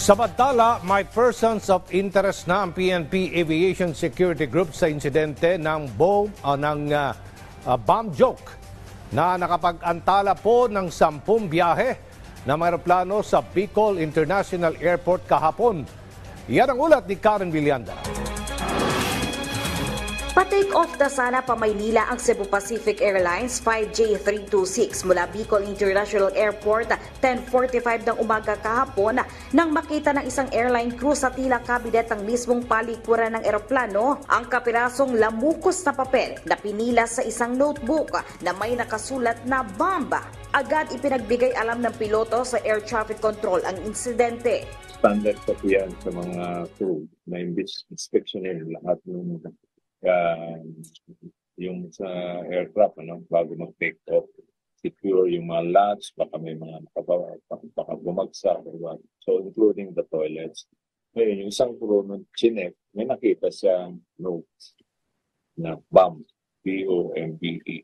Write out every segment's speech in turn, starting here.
Samantala, may persons of interest na ang PNP Aviation Security Group sa insidente ng bomb joke na nakapag-antala po ng 10 biyahe na may aeroplano sa Bicol International Airport kahapon. Yan ang ulat ni Karen Villanda. Pa-take off na sana pa Maynila ang Cebu Pacific Airlines 5J326 mula Bicol International Airport 10:45 ng umaga kahapon nang makita ng isang airline crew sa tila kabinet ng mismong palikuran ng eroplano ang kapirasong lamukos na papel na pinila sa isang notebook na may nakasulat na bomba. Agad ipinagbigay alam ng piloto sa air traffic control ang insidente. Standard pa yan sa mga crew na inspeksyonin lahat ng yung sa aircraft bago mag-take off, secure yung mga latch, baka may mga baka bumagsak or what. So including the toilets. Ngayon, yung isang crew ng chinek, may nakita siyang notes na bomb, B-O-M-B-E.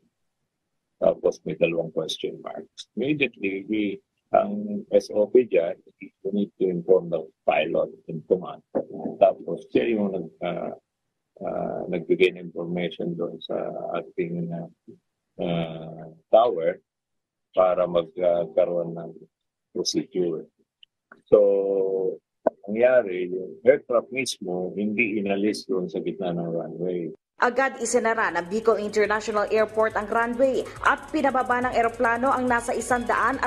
Tapos may 2 question marks. Immediately, ang SOP dyan, we need to inform the pilot in command. Tapos siya yung nagbigay ng information doon sa ating tower para magkaroon ng procedure. So, nangyari, yung aircraft mismo hindi inalis doon sa gitna ng runway. Agad isinara ng Bicol International Airport ang runway at pinababa ng eroplano ang nasa 130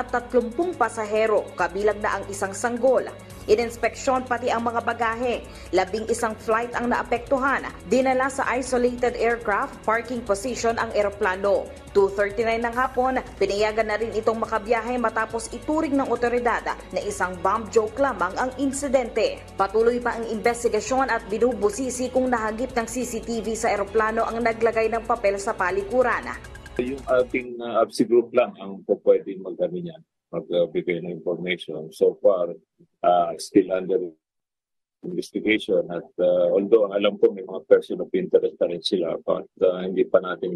pasahero, kabilang na ang isang sanggol. Ininspeksyon pati ang mga bagahe. 11 flight ang naapektuhan. Dinala sa isolated aircraft parking position ang eroplano. 2:39 ng hapon, pinayagan na rin itong makabiyahe matapos ituring ng otoridad na isang bomb joke lamang ang insidente. Patuloy pa ang investigasyon at binubusisi kung nahagip ng CCTV sa eroplano ang naglagay ng papel sa palikuran. Yung ating ABSI group lang ang pwedeng magbigay ng information. So far, still under investigation at although alam ko may mga person of interest na rin sila but hindi pa natin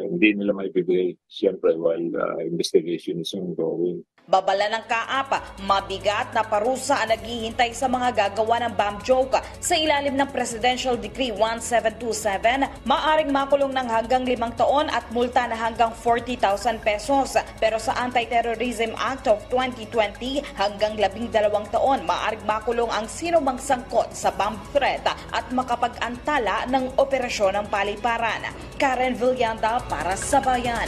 hindi nila maibigay siyempre while investigation is ongoing. Babala ng kaapa, mabigat na parusa ang naghihintay sa mga gagawa ng bomb joke. Sa ilalim ng Presidential Decree 1727, maaring makulong ng hanggang 5 taon at multa na hanggang 40,000 pesos. Pero sa Anti-Terrorism Act of 2020, hanggang 12 taon maaring makulong ang sino mang sangkot sa bomb threat at makapag-antala ng operasyon ng paliparan. Karen Villanda para sa Bayan.